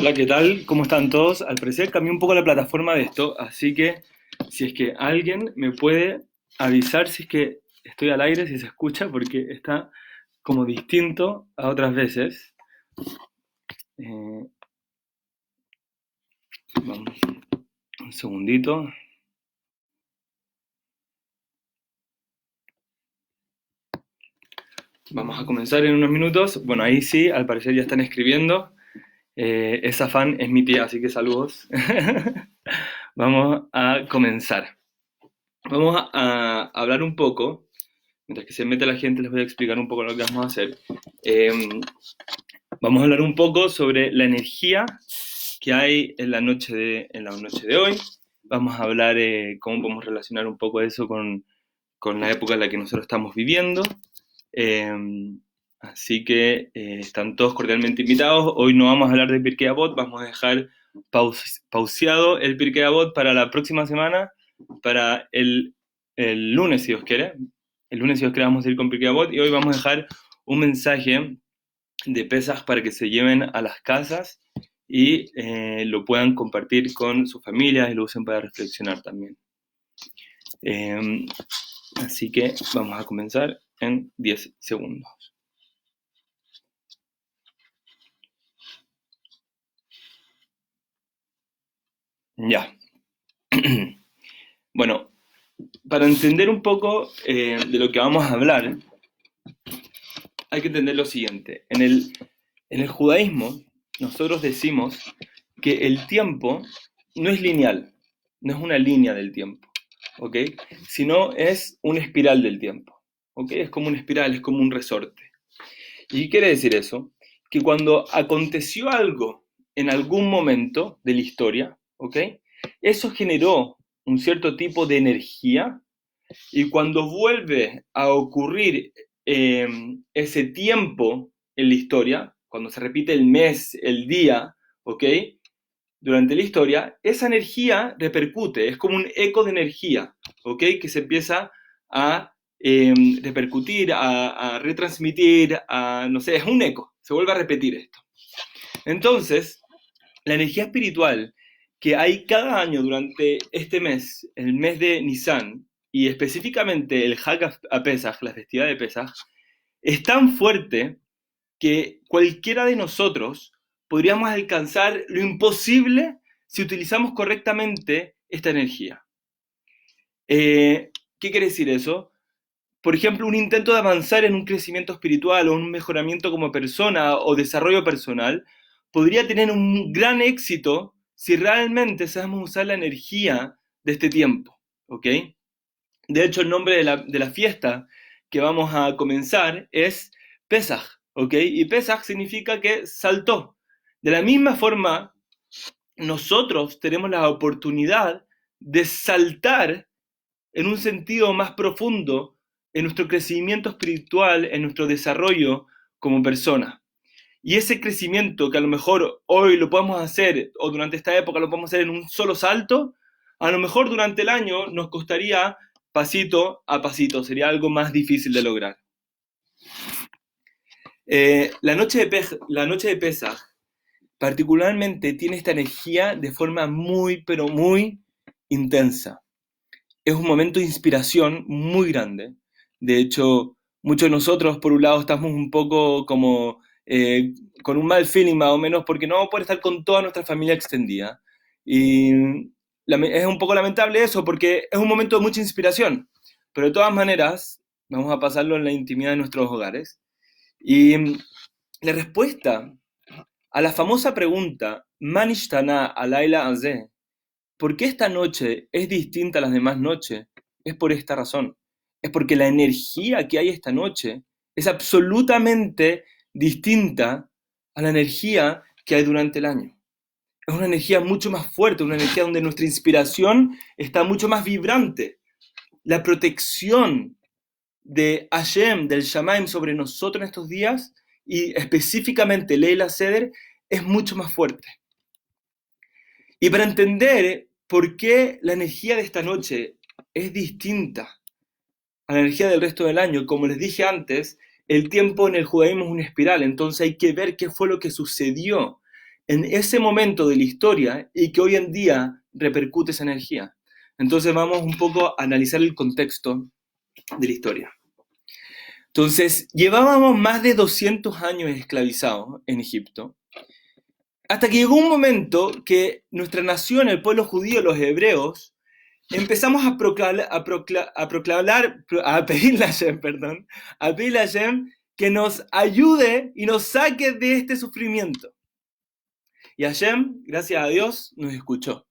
Hola, ¿qué tal? ¿Cómo están todos? Al parecer cambié un poco la plataforma de esto, así que si es que alguien me puede avisar si es que estoy al aire, si se escucha, porque está como distinto a otras veces. Eh, Vamos, un segundito. Vamos a comenzar en unos minutos. Bueno, ahí sí, al parecer ya están escribiendo. Esa fan es mi tía, así que saludos. Vamos a comenzar. Vamos a hablar un poco. Mientras que se mete la gente, les voy a explicar un poco lo que vamos a hacer. Eh, Vamos a hablar un poco sobre la energía que hay en la noche de hoy. Vamos a hablar cómo podemos relacionar un poco eso con la época en la que nosotros estamos viviendo. Eh, Así que están todos cordialmente invitados. Hoy no vamos a hablar de Pirkei Avot, vamos a dejar pauseado el Pirkei Avot para la próxima semana, para el lunes, si Dios quiere. El lunes, si Dios quiere, vamos a ir con Pirkei Avot y hoy vamos a dejar un mensaje de Pesaj para que se lleven a las casas y lo puedan compartir con sus familias y lo usen para reflexionar también. Así que vamos a comenzar en 10 segundos. Ya. Bueno, para entender un poco de lo que vamos a hablar, hay que entender lo siguiente. En el judaísmo, nosotros decimos que el tiempo no es lineal, no es una línea del tiempo, ¿ok? Sino es una espiral del tiempo, ¿ok? Es como una espiral, es como un resorte. ¿Y qué quiere decir eso? Que cuando aconteció algo en algún momento de la historia, ¿ok? Eso generó un cierto tipo de energía y cuando vuelve a ocurrir ese tiempo en la historia, cuando se repite el mes, el día, ¿ok? Durante la historia, esa energía repercute, es como un eco de energía, ¿ok? Que se empieza a repercutir, a retransmitir, no sé, es un eco, se vuelve a repetir esto. Entonces, la energía espiritual que hay cada año durante este mes, el mes de Nisan, y específicamente el Hag a Pesach, la festividad de Pesach, es tan fuerte que cualquiera de nosotros podríamos alcanzar lo imposible si utilizamos correctamente esta energía. ¿Qué quiere decir eso? Por ejemplo, un intento de avanzar en un crecimiento espiritual o un mejoramiento como persona o desarrollo personal podría tener un gran éxito si realmente sabemos usar la energía de este tiempo, ¿ok? De hecho, el nombre de la fiesta que vamos a comenzar es Pesaj, ¿ok? Y Pesaj significa que saltó. De la misma forma, nosotros tenemos la oportunidad de saltar en un sentido más profundo en nuestro crecimiento espiritual, en nuestro desarrollo como persona. Y ese crecimiento que a lo mejor hoy lo podemos hacer, o durante esta época lo podemos hacer en un solo salto, a lo mejor durante el año nos costaría pasito a pasito, sería algo más difícil de lograr. La noche de Pesaj particularmente tiene esta energía de forma muy, pero muy intensa. Es un momento de inspiración muy grande. De hecho, muchos de nosotros, por un lado, estamos un poco como con un mal feeling más o menos porque no vamos a poder estar con toda nuestra familia extendida. Y es un poco lamentable eso porque es un momento de mucha inspiración. Pero de todas maneras, vamos a pasarlo en la intimidad de nuestros hogares. Y la respuesta a la famosa pregunta, ¿Man ishtana alayla hazeh? ¿Por qué esta noche es distinta a las demás noches? Es por esta razón. Es porque la energía que hay esta noche es absolutamente distinta a la energía que hay durante el año. Es una energía mucho más fuerte, una energía donde nuestra inspiración está mucho más vibrante. La protección de Hashem, del Shamaim sobre nosotros en estos días, y específicamente Leila Seder, es mucho más fuerte. Y para entender por qué la energía de esta noche es distinta a la energía del resto del año, como les dije antes, el tiempo en el judaísmo es una espiral, entonces hay que ver qué fue lo que sucedió, en ese momento de la historia y que hoy en día repercute esa energía. Entonces vamos un poco a analizar el contexto de la historia. Entonces, llevábamos más de 200 años esclavizados en Egipto, hasta que llegó un momento que nuestra nación, el pueblo judío, los hebreos, empezamos a pedirle a Hashem, que nos ayude y nos saque de este sufrimiento. Y Hashem, gracias a Dios, nos escuchó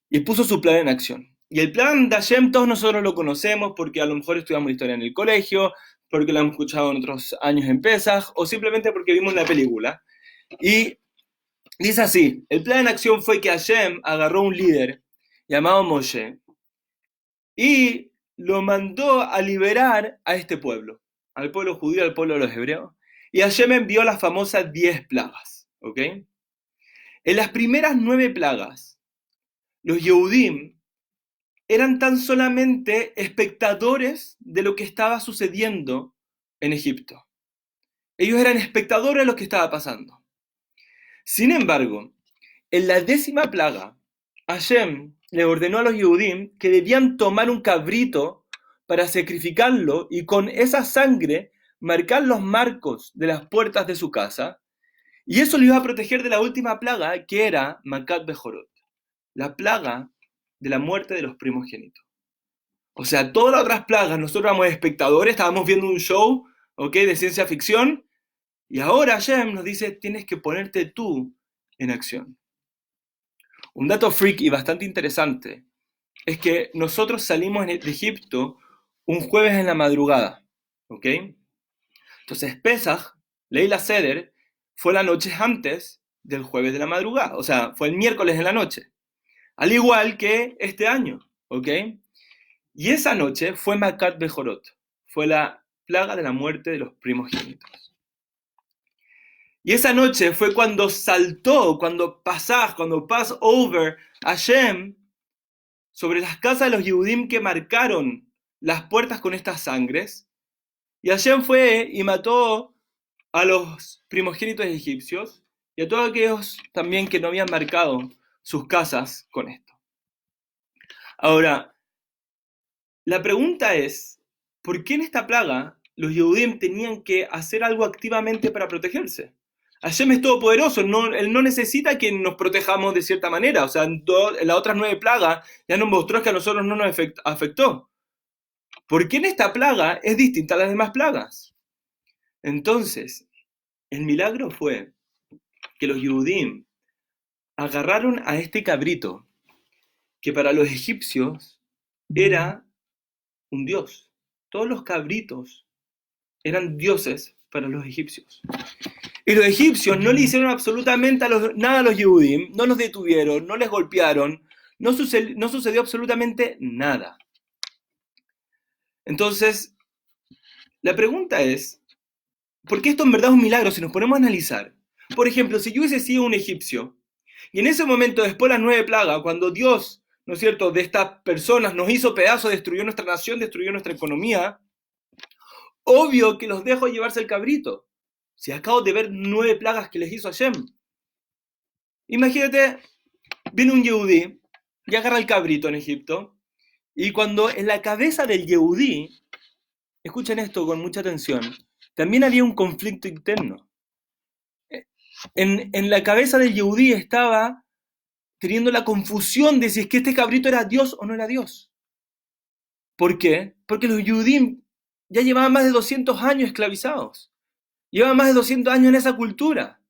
y puso su plan en acción. Y el plan de Hashem todos nosotros lo conocemos porque a lo mejor estudiamos historia en el colegio, porque lo hemos escuchado en otros años en Pesaj, o simplemente porque vimos la película. Y dice así, el plan en acción fue que Hashem agarró un líder llamado Moshe y lo mandó a liberar a este pueblo, al pueblo judío, al pueblo de los hebreos. Y Hashem envió las famosas 10 plagas, ¿ok? En las primeras 9 plagas, los Yehudim eran tan solamente espectadores de lo que estaba sucediendo en Egipto. Ellos eran espectadores de lo que estaba pasando. Sin embargo, en la 10ª plaga, Hashem le ordenó a los Yehudim que debían tomar un cabrito para sacrificarlo y con esa sangre marcar los marcos de las puertas de su casa, y eso lo iba a proteger de la última plaga, que era Makat Bejorot, la plaga de la muerte de los primogénitos. O sea, todas las otras plagas, nosotros éramos espectadores, estábamos viendo un show, ¿ok?, de ciencia ficción, y ahora Hashem nos dice, tienes que ponerte tú en acción. Un dato freak y bastante interesante es que nosotros salimos de Egipto un jueves en la madrugada, ¿ok? Entonces Pesaj, Leila Seder, fue la noche antes del jueves de la madrugada, o sea, fue el miércoles en la noche, al igual que este año, ¿ok? Y esa noche fue Makat Bejorot, fue la plaga de la muerte de los primogénitos. Y esa noche fue cuando saltó, cuando Passover, Hashem, sobre las casas de los Yehudim que marcaron las puertas con estas sangres, y Hashem fue y mató a los primogénitos egipcios y a todos aquellos también que no habían marcado sus casas con esto. Ahora, la pregunta es, ¿por qué en esta plaga los Yehudim tenían que hacer algo activamente para protegerse? Hashem es todopoderoso, Él no necesita que nos protejamos de cierta manera. O sea, en las otras 9 plagas ya nos mostró que a nosotros no nos afectó. ¿Por qué en esta plaga es distinta a las demás plagas? Entonces, el milagro fue que los Yehudim agarraron a este cabrito, que para los egipcios era un dios. Todos los cabritos eran dioses para los egipcios. Y los egipcios no le hicieron absolutamente nada a los Yehudim, no los detuvieron, no les golpearon, no sucedió absolutamente nada. Entonces, la pregunta es, ¿por qué esto en verdad es un milagro si nos ponemos a analizar? Por ejemplo, si yo hubiese sido un egipcio, y en ese momento, después de las 9 plagas, cuando Dios, ¿no es cierto?, de estas personas nos hizo pedazos, destruyó nuestra nación, destruyó nuestra economía, obvio que los dejo llevarse el cabrito. Si acabo de ver 9 plagas que les hizo Hashem. Imagínate, viene un Yehudí y agarra el cabrito en Egipto, y cuando en la cabeza del Yehudí, escuchen esto con mucha atención, también había un conflicto interno. En la cabeza del Yehudí estaba teniendo la confusión de si es que este cabrito era Dios o no era Dios. ¿Por qué? Porque los Yehudim ya llevaban más de 200 años esclavizados. Llevaban más de 200 años en esa cultura.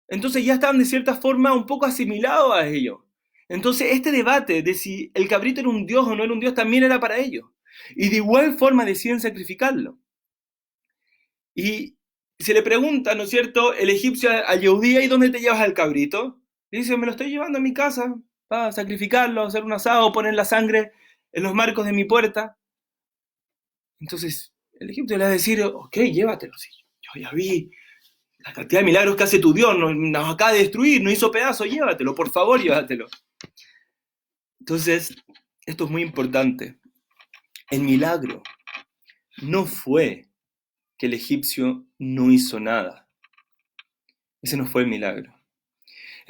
Entonces ya estaban de cierta forma un poco asimilados a ello. Entonces este debate de si el cabrito era un dios o no era un dios también era para ellos. Y de igual forma deciden sacrificarlo. Y se le pregunta, ¿no es cierto?, el egipcio al Yehudí, ¿y dónde te llevas al cabrito? Y dice, me lo estoy llevando a mi casa para sacrificarlo, hacer un asado, poner la sangre en los marcos de mi puerta. Entonces el egipcio le va a decir, ok, llévatelo. Sí, yo ya vi la cantidad de milagros que hace tu Dios, nos acaba de destruir, nos hizo pedazos, llévatelo, por favor, llévatelo. Entonces, esto es muy importante. El milagro no fue que el egipcio no hizo nada. Ese no fue el milagro.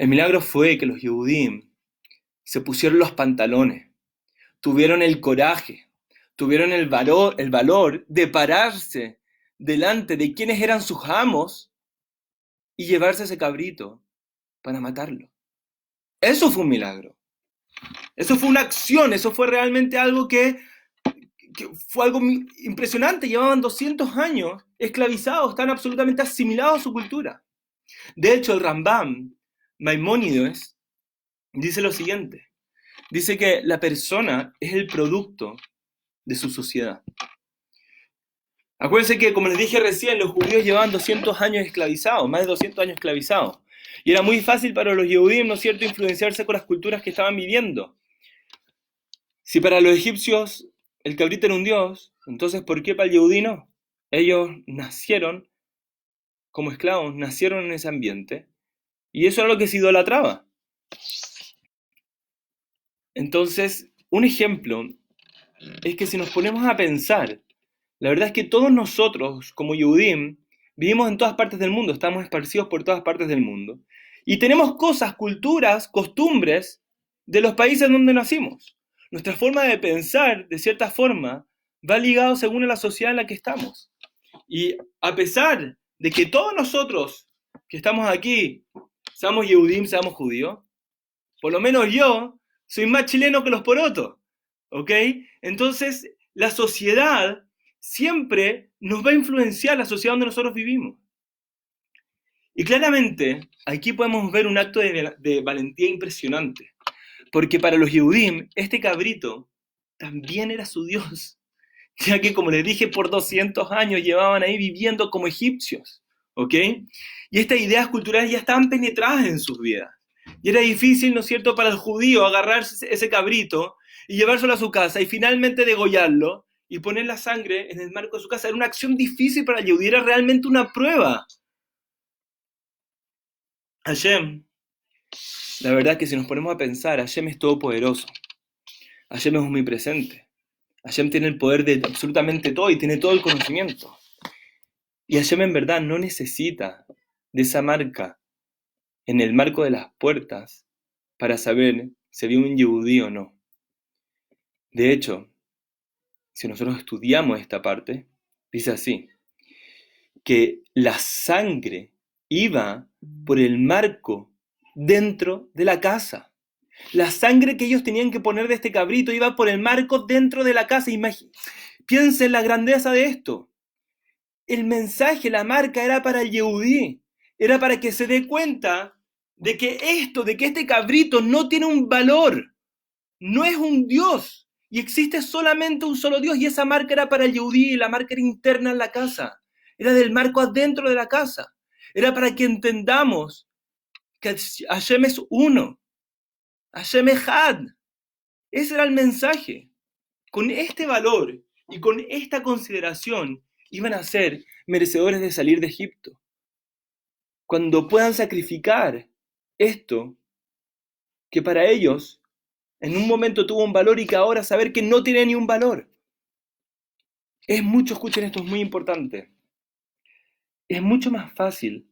El milagro fue que los Yehudim se pusieron los pantalones, tuvieron el coraje, tuvieron el valor de pararse delante de quienes eran sus amos y llevarse ese cabrito para matarlo. Eso fue un milagro. Eso fue una acción, eso fue realmente algo que fue algo impresionante. Llevaban 200 años esclavizados, están absolutamente asimilados a su cultura. De hecho, el Rambam, Maimónides, dice lo siguiente. Dice que la persona es el producto de su sociedad. Acuérdense que, como les dije recién, los judíos llevaban 200 años esclavizados, más de 200 años esclavizados. Y era muy fácil para los Yehudim, ¿no es cierto?, influenciarse con las culturas que estaban viviendo. Si para los egipcios el cabrito era un dios, entonces ¿por qué para el Yehudí no? Ellos nacieron como esclavos, nacieron en ese ambiente, y eso era lo que se idolatraba. Entonces, un ejemplo es que si nos ponemos a pensar, la verdad es que todos nosotros, como Yehudim, vivimos en todas partes del mundo, estamos esparcidos por todas partes del mundo, y tenemos cosas, culturas, costumbres de los países donde nacimos. Nuestra forma de pensar, de cierta forma, va ligado según a la sociedad en la que estamos. Y a pesar de que todos nosotros que estamos aquí, seamos Yehudim, seamos judíos, por lo menos yo soy más chileno que los porotos, ¿ok? Entonces, la sociedad siempre nos va a influenciar, la sociedad donde nosotros vivimos. Y claramente, aquí podemos ver un acto de valentía impresionante. Porque para los Yehudim, este cabrito también era su Dios. Ya que, como les dije, por 200 años llevaban ahí viviendo como egipcios. ¿Ok? Y estas ideas culturales ya estaban penetradas en sus vidas. Y era difícil, ¿no es cierto?, para el judío agarrarse ese cabrito y llevárselo a su casa y finalmente degollarlo y poner la sangre en el marco de su casa. Era una acción difícil para el Yehudí, era realmente una prueba. Hashem, la verdad es que si nos ponemos a pensar, Hashem es todopoderoso. Hashem es omnipresente. Hashem tiene el poder de absolutamente todo y tiene todo el conocimiento. Y Hashem en verdad no necesita de esa marca en el marco de las puertas para saber si había un Yehudí o no. De hecho, si nosotros estudiamos esta parte, dice así, que la sangre iba por el marco dentro de la casa. La sangre que ellos tenían que poner de este cabrito iba por el marco dentro de la casa. Piensen la grandeza de esto. El mensaje, la marca era para el Yehudí. Era para que se dé cuenta de que este cabrito no tiene un valor. No es un Dios. Y existe solamente un solo Dios. Y esa marca era para el Yehudí. Y la marca era interna en la casa. Era del marco adentro de la casa. Era para que entendamos que Hashem es uno. Hashem Echad. Ese era el mensaje. Con este valor y con esta consideración iban a ser merecedores de salir de Egipto. Cuando puedan sacrificar esto, que para ellos en un momento tuvo un valor y que ahora saber que no tiene ni un valor. Escuchen esto, es muy importante. Es mucho más fácil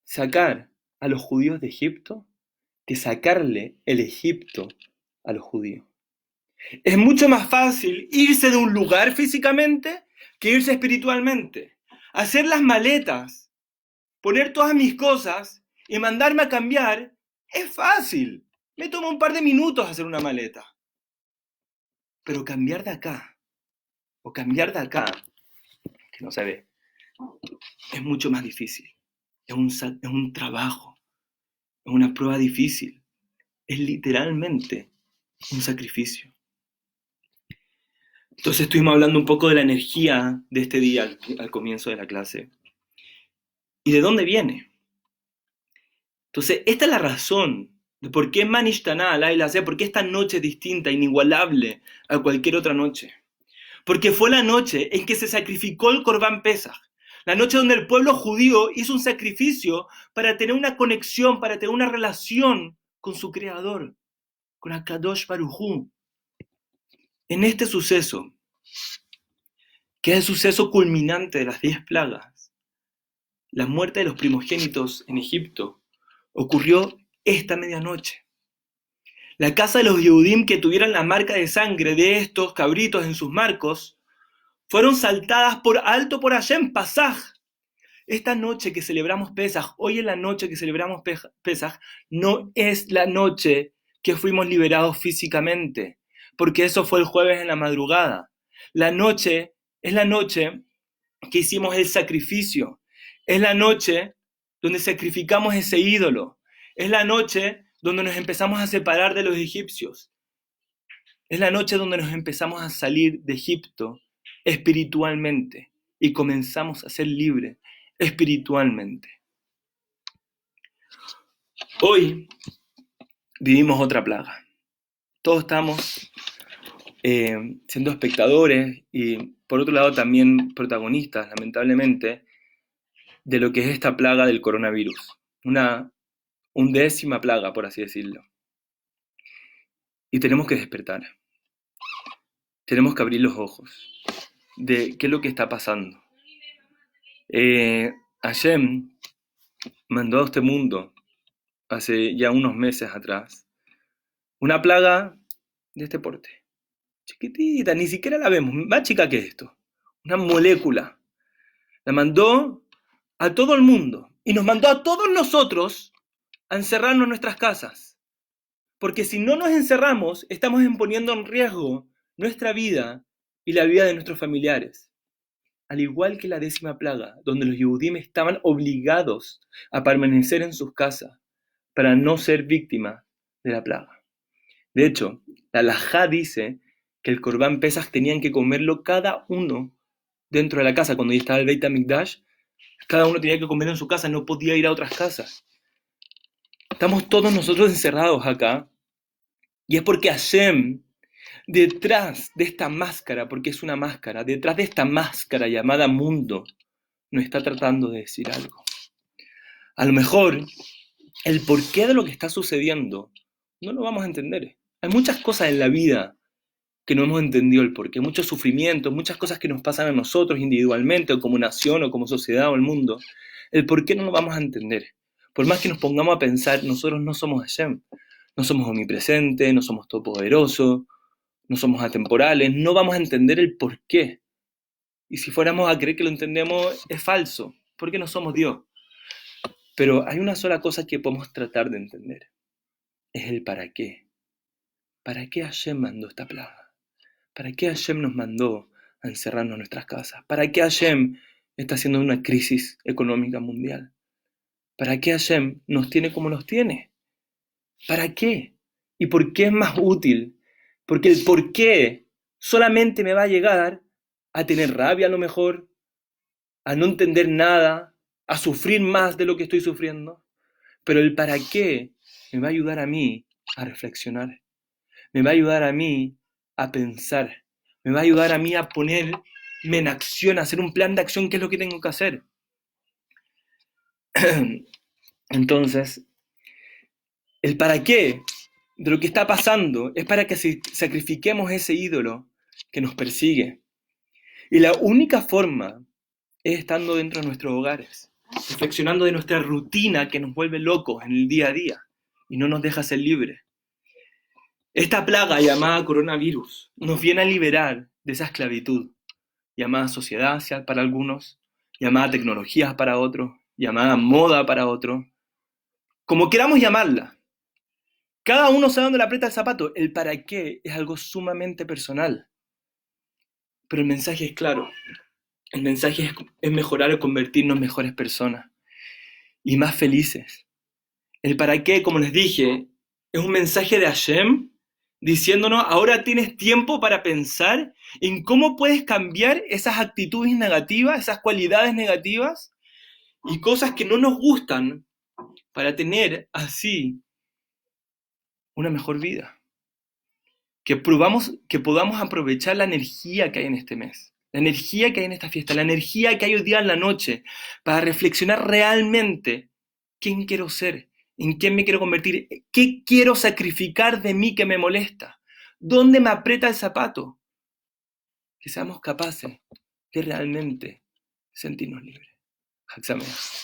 sacar a los judíos de Egipto que sacarle el Egipto a los judíos. Es mucho más fácil irse de un lugar físicamente que irse espiritualmente. Hacer las maletas, poner todas mis cosas y mandarme a cambiar es fácil. Me toma un par de minutos hacer una maleta. Pero cambiar de acá o cambiar de acá, que no se ve, es mucho más difícil. Es un trabajo, es una prueba difícil. Es literalmente un sacrificio. Entonces estuvimos hablando un poco de la energía de este día al comienzo de la clase. ¿Y de dónde viene? Entonces, esta es la razón de por qué Manishtaná, por qué esta noche es distinta, inigualable a cualquier otra noche. Porque fue la noche en que se sacrificó el Corbán Pesaj. La noche donde el pueblo judío hizo un sacrificio para tener una conexión, para tener una relación con su Creador, con HaKadosh Baruj Hu. En este suceso, que es el suceso culminante de las 10 plagas, la muerte de los primogénitos en Egipto ocurrió esta medianoche. La casa de los Yehudim que tuvieran la marca de sangre de estos cabritos en sus marcos fueron saltadas por alto por Hashem, Pasaj. Esta noche que celebramos Pesaj, hoy en la noche que celebramos Pesaj, no es la noche que fuimos liberados físicamente, porque eso fue el jueves en la madrugada. La noche es la noche que hicimos el sacrificio. Es la noche donde sacrificamos ese ídolo. Es la noche donde nos empezamos a separar de los egipcios. Es la noche donde nos empezamos a salir de Egipto espiritualmente y comenzamos a ser libres espiritualmente. Hoy vivimos otra plaga. Todos estamos siendo espectadores y por otro lado también protagonistas, lamentablemente, de lo que es esta plaga del coronavirus. Una undécima plaga, por así decirlo. Y tenemos que despertar. Tenemos que abrir los ojos de qué es lo que está pasando. Hashem mandó a este mundo, hace ya unos meses atrás, una plaga de este porte. Chiquitita, ni siquiera la vemos, más chica que esto. Una molécula. La mandó a todo el mundo y nos mandó a todos nosotros a encerrarnos en nuestras casas. Porque si no nos encerramos, estamos poniendo en riesgo nuestra vida y la vida de nuestros familiares. Al igual que la 10ª plaga, donde los Yehudim estaban obligados a permanecer en sus casas para no ser víctimas de la plaga. De hecho, la halajá dice que el Corbán Pesaj tenían que comerlo cada uno dentro de la casa. Cuando ya estaba el Beit HaMikdash, cada uno tenía que comerlo en su casa, no podía ir a otras casas. Estamos todos nosotros encerrados acá, y es porque Hashem, detrás de esta máscara, porque es una máscara, detrás de esta máscara llamada mundo, nos está tratando de decir algo. A lo mejor, el porqué de lo que está sucediendo no lo vamos a entender. Hay muchas cosas en la vida que no hemos entendido el porqué, muchos sufrimientos, muchas cosas que nos pasan a nosotros individualmente, o como nación, o como sociedad, o el mundo. El porqué no lo vamos a entender. Por más que nos pongamos a pensar, nosotros no somos Hashem, no somos omnipresentes, no somos todopoderosos, no somos atemporales, no vamos a entender el porqué. Y si fuéramos a creer que lo entendemos, es falso, porque no somos Dios. Pero hay una sola cosa que podemos tratar de entender, es el para qué. ¿Para qué Hashem mandó esta plaga? ¿Para qué Hashem nos mandó a encerrarnos en nuestras casas? ¿Para qué Hashem está haciendo una crisis económica mundial? ¿Para qué Hashem nos tiene como nos tiene? ¿Para qué? ¿Y por qué es más útil? Porque el por qué solamente me va a llegar a tener rabia a lo mejor, a no entender nada, a sufrir más de lo que estoy sufriendo. Pero el para qué me va a ayudar a mí a reflexionar. Me va a ayudar a mí a pensar. Me va a ayudar a mí a ponerme en acción, a hacer un plan de acción, qué es lo que tengo que hacer. Entonces, el para qué de lo que está pasando es para que sacrifiquemos ese ídolo que nos persigue. Y la única forma es estando dentro de nuestros hogares, reflexionando de nuestra rutina que nos vuelve locos en el día a día y no nos deja ser libres. Esta plaga llamada coronavirus nos viene a liberar de esa esclavitud, llamada sociedad para algunos, llamada tecnología para otros, llamada moda para otros, como queramos llamarla. Cada uno sabe dónde le aprieta el zapato. El para qué es algo sumamente personal. Pero el mensaje es claro. El mensaje es mejorar o convertirnos en mejores personas y más felices. El para qué, como les dije, es un mensaje de Hashem diciéndonos, ahora tienes tiempo para pensar en cómo puedes cambiar esas actitudes negativas, esas cualidades negativas y cosas que no nos gustan para tener así una mejor vida. Que podamos aprovechar la energía que hay en este mes, la energía que hay en esta fiesta, la energía que hay hoy día en la noche, para reflexionar realmente quién quiero ser, en quién me quiero convertir, qué quiero sacrificar de mí que me molesta, dónde me aprieta el zapato. Que seamos capaces de realmente sentirnos libres. Hag Sameach.